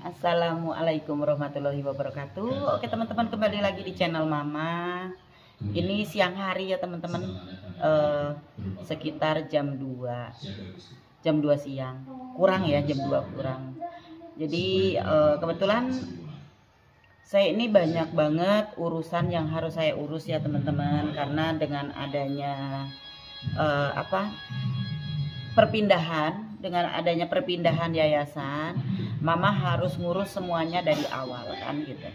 Assalamualaikum warahmatullahi wabarakatuh. Oke teman-teman, kembali lagi di channel Mama. Ini siang hari ya teman-teman, sekitar jam 2 siang kurang ya, jam 2 kurang. Jadi kebetulan saya ini banyak banget urusan yang harus saya urus ya teman-teman, karena dengan adanya dengan adanya perpindahan yayasan, Mama harus ngurus semuanya dari awal kan gitu.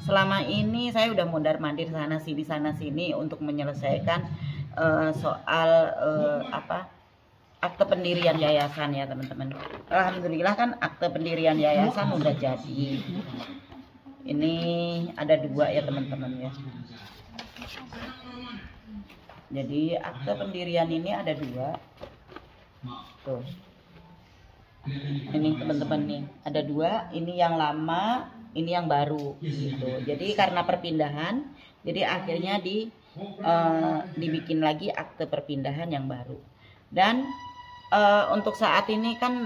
Selama ini saya udah mondar-mandir sana sini untuk menyelesaikan soal akte pendirian yayasan ya teman-teman. Alhamdulillah kan akte pendirian yayasan udah jadi. Ini ada 2 ya teman-teman ya. Jadi akte pendirian ini ada 2. Tuh. Ini teman-teman nih, ada 2, ini yang lama, ini yang baru gitu. Jadi karena perpindahan, jadi akhirnya dibikin lagi akte perpindahan yang baru. Dan untuk saat ini kan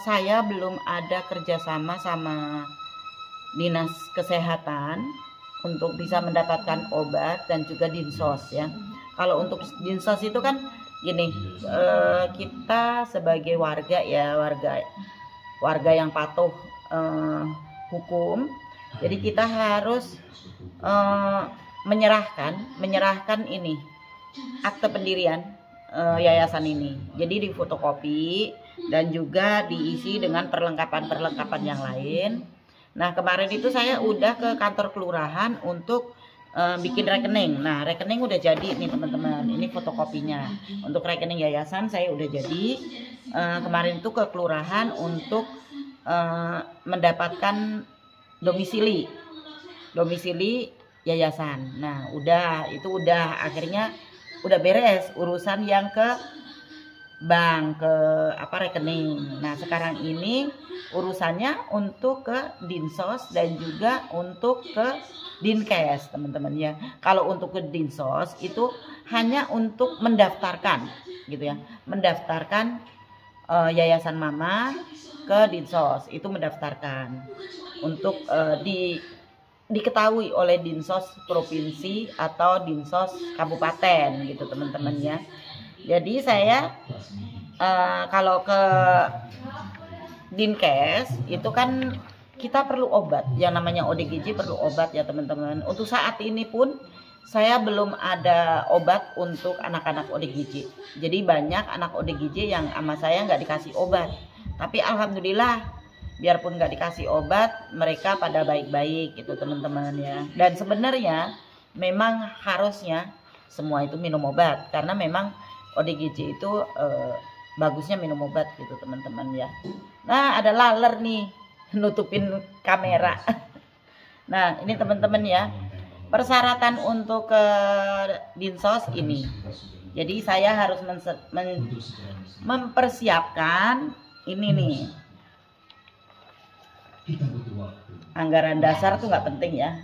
saya belum ada kerjasama sama Dinas Kesehatan untuk bisa mendapatkan obat dan juga dinsos ya. Kalau untuk dinsos itu kan gini, kita sebagai warga ya, warga yang patuh hukum, jadi kita harus menyerahkan ini akte pendirian yayasan ini. Jadi difotokopi dan juga diisi dengan perlengkapan yang lain. Nah kemarin itu saya udah ke kantor kelurahan untuk bikin rekening. Nah rekening udah jadi nih teman-teman, ini fotokopinya. Untuk rekening yayasan saya udah jadi. Kemarin itu ke kelurahan untuk mendapatkan domisili yayasan. Nah udah akhirnya udah beres urusan yang ke bank, ke rekening. Nah sekarang ini urusannya untuk ke dinsos dan juga untuk ke dinkes teman-teman ya. Kalau untuk ke dinsos itu hanya untuk mendaftarkan gitu ya, mendaftarkan yayasan Mama ke dinsos, itu mendaftarkan untuk diketahui oleh dinsos provinsi atau dinsos kabupaten gitu teman-teman ya. Jadi saya kalau ke dinkes itu kan kita perlu obat, yang namanya ODGJ perlu obat ya teman-teman. Untuk saat ini pun saya belum ada obat untuk anak-anak ODGJ. Jadi banyak anak ODGJ yang sama saya nggak dikasih obat. Tapi alhamdulillah biarpun nggak dikasih obat, mereka pada baik-baik gitu teman-teman ya. Dan sebenarnya memang harusnya semua itu minum obat, karena memang ODGJ itu bagusnya minum obat gitu teman-teman ya. Nah ada laler nih nutupin kamera. Nah ini teman-teman ya, persyaratan untuk ke dinsos ini. Jadi saya harus mempersiapkan ini nih, anggaran dasar tuh nggak penting ya,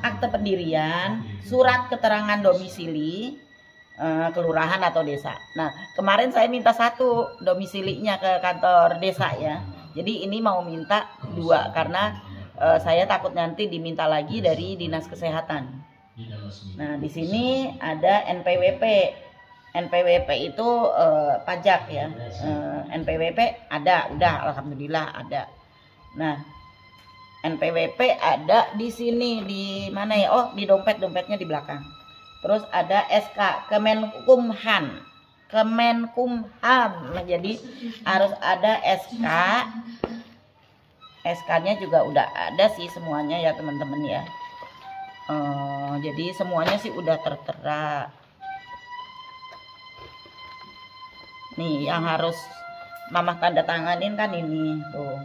akte pendirian, surat keterangan domisili kelurahan atau desa. Nah kemarin saya minta 1 domisilinya ke kantor desa ya. Jadi ini mau minta 2 karena saya takut nanti diminta lagi dari Dinas Kesehatan. Nah di sini ada NPWP. NPWP itu pajak ya. NPWP ada, udah alhamdulillah ada. Nah NPWP ada di sini, di mana ya? Oh di dompetnya di belakang. Terus ada SK Kemenkumham. Jadi harus ada SK-nya juga udah ada sih semuanya ya teman-teman ya. Jadi semuanya sih udah tertera. Nih yang harus Mama tanda tanganin kan ini tuh.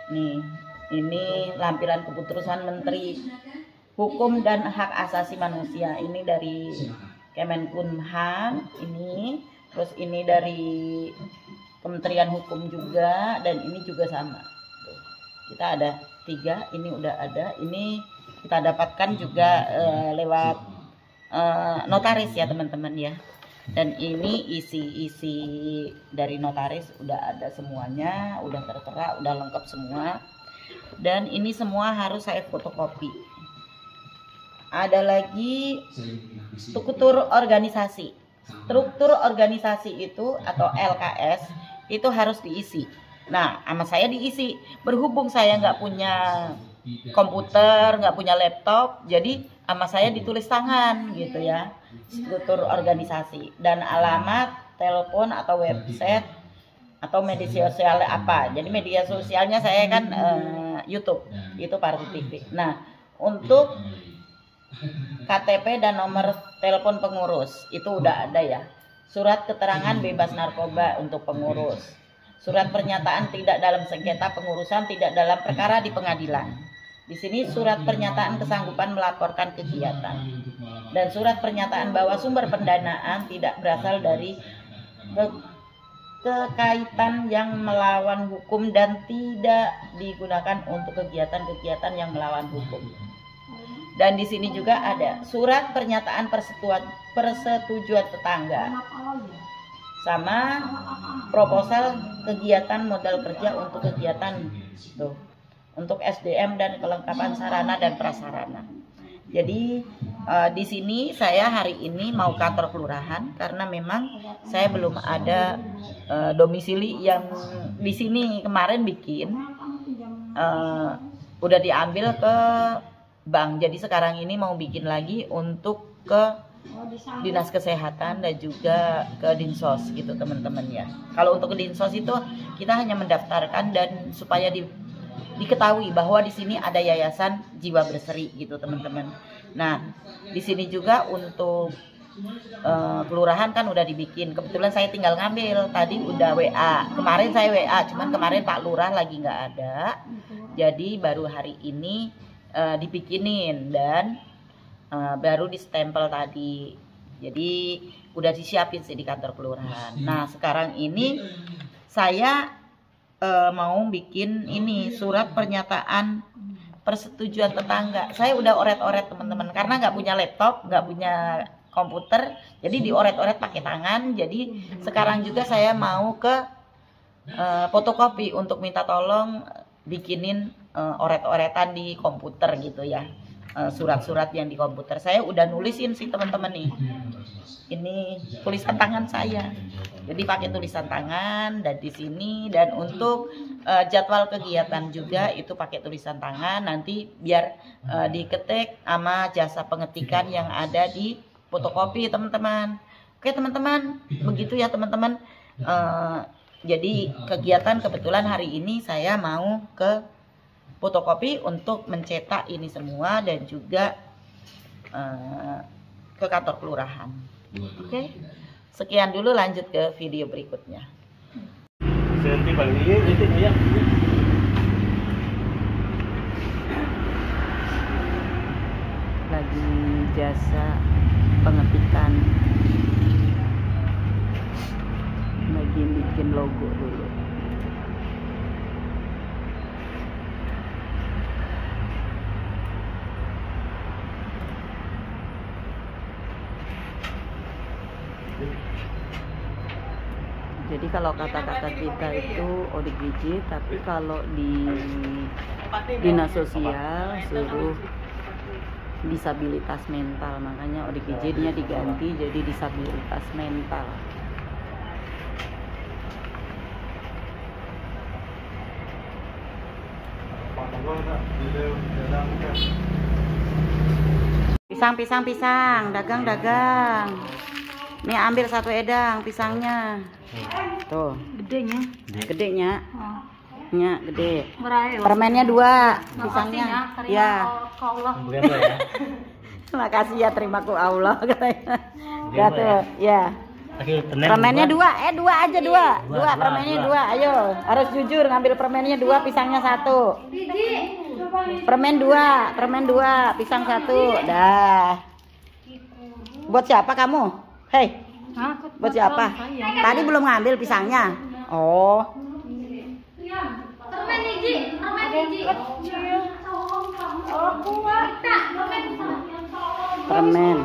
Nih ini lampiran keputusan Menteri Hukum dan Hak Asasi Manusia, ini dari Kemenkumham ini, terus ini dari Kementerian Hukum juga, dan ini juga sama. Tuh. Kita ada 3, ini udah ada, ini kita dapatkan juga lewat notaris ya teman-teman ya. Dan ini isi-isi dari notaris udah ada semuanya, udah tertera, udah lengkap semua. Dan ini semua harus saya fotokopi. Ada lagi struktur organisasi. Struktur organisasi itu atau LKS itu harus diisi. Nah, sama saya diisi. Berhubung saya nggak punya komputer, nggak punya laptop, jadi sama saya ditulis tangan gitu ya. Struktur organisasi dan alamat, telepon atau website atau media sosial apa. Jadi media sosialnya saya kan YouTube, itu Parti TV. Nah, untuk KTP dan nomor telepon pengurus itu udah ada ya. Surat keterangan bebas narkoba untuk pengurus. Surat pernyataan tidak dalam sengketa pengurusan, tidak dalam perkara di pengadilan. Di sini surat pernyataan kesanggupan melaporkan kegiatan. Dan surat pernyataan bahwa sumber pendanaan tidak berasal dari kekaitan yang melawan hukum dan tidak digunakan untuk kegiatan-kegiatan yang melawan hukum. Dan di sini juga ada surat pernyataan persetujuan tetangga sama proposal kegiatan modal kerja untuk kegiatan tuh, untuk SDM dan kelengkapan sarana dan prasarana. Jadi di sini saya hari ini mau kantor kelurahan karena memang saya belum ada domisili yang di sini kemarin bikin udah diambil ke bank. Jadi sekarang ini mau bikin lagi untuk ke Dinas Kesehatan dan juga ke Dinsos gitu teman-teman ya. Kalau untuk ke Dinsos itu kita hanya mendaftarkan dan supaya diketahui bahwa di sini ada yayasan jiwa berseri gitu teman-teman. Nah, di sini juga untuk kelurahan kan udah dibikin. Kebetulan saya tinggal ngambil. Tadi udah WA. Kemarin saya WA, cuman kemarin Pak Lurah lagi nggak ada. Jadi baru hari ini dibikinin dan baru distempel tadi. Jadi udah disiapin sih di kantor kelurahan. Nah, sekarang ini saya mau bikin ini surat pernyataan persetujuan tetangga. Saya udah oret-oret teman-teman karena nggak punya laptop, nggak punya komputer, jadi dioret-oret pakai tangan. Jadi sekarang juga saya mau ke fotokopi untuk minta tolong bikinin oret-oretan di komputer gitu ya. Surat-surat yang di komputer saya udah nulisin sih teman-teman nih. Ini tulisan tangan saya. Jadi pakai tulisan tangan dan di sini, dan untuk jadwal kegiatan juga itu pakai tulisan tangan. Nanti biar diketik sama jasa pengetikan yang ada di fotokopi teman-teman. Oke teman-teman, begitu ya teman-teman. Jadi kegiatan kebetulan hari ini saya mau ke fotokopi untuk mencetak ini semua dan juga ke kantor kelurahan. Oke, sekian dulu, lanjut ke video berikutnya. Lagi jasa pengetikan, lagi bikin logo dulu. Jadi kalau kata-kata kita itu ODGJ, tapi kalau di dinas sosial suruh disabilitas mental, makanya ODGJ-nya diganti jadi disabilitas mental. Pisang, dagang. Nih ambil satu edang pisangnya. Tuh. Gedenya. Nya gede. Permennya 2, pisangnya. Ya. Makasih ya, terima ku Allah katanya. Ya tuh, ya. Permennya 2, 2 aja 2. 2 permennya 2. Ayo, harus jujur ngambil permennya 2, pisangnya 1. Permen 2, pisang 1. Dah. Buat siapa kamu? Hei. Buat siapa? Tadi belum ngambil pisangnya. Oh. Permen hiji. Permen.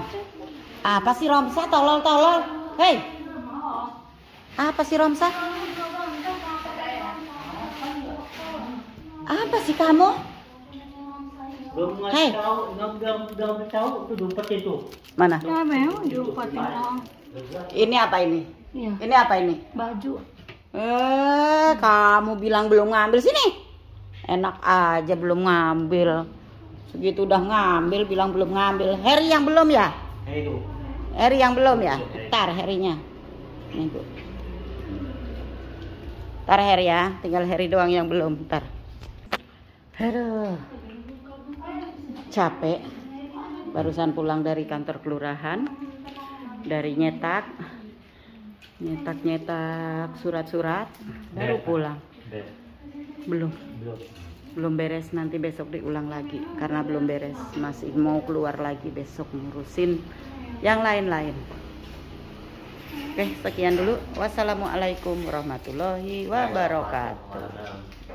Apa sih Romsa, tolol? Hei, apa sih Romsa? Apa sih kamu? Hei, tahu tuh dompet itu. mana? Ya memang diupatin orang. Ini apa ini? Iya. Ini apa ini? Baju. Kamu bilang belum ngambil sini. Enak aja belum ngambil. Segitu udah ngambil, bilang belum ngambil. Harry yang belum ya? Itu. Harry yang belum ya? Tar Harry-nya. Nih, Bu. Tar Harry ya, tinggal Harry doang yang belum. Tar. Aduh. Capek. Barusan pulang dari kantor kelurahan. Dari nyetak surat-surat baru pulang. Belum beres, nanti besok diulang lagi karena belum beres, masih mau keluar lagi besok ngurusin yang lain-lain. Oke, sekian dulu. Wassalamualaikum warahmatullahi wabarakatuh.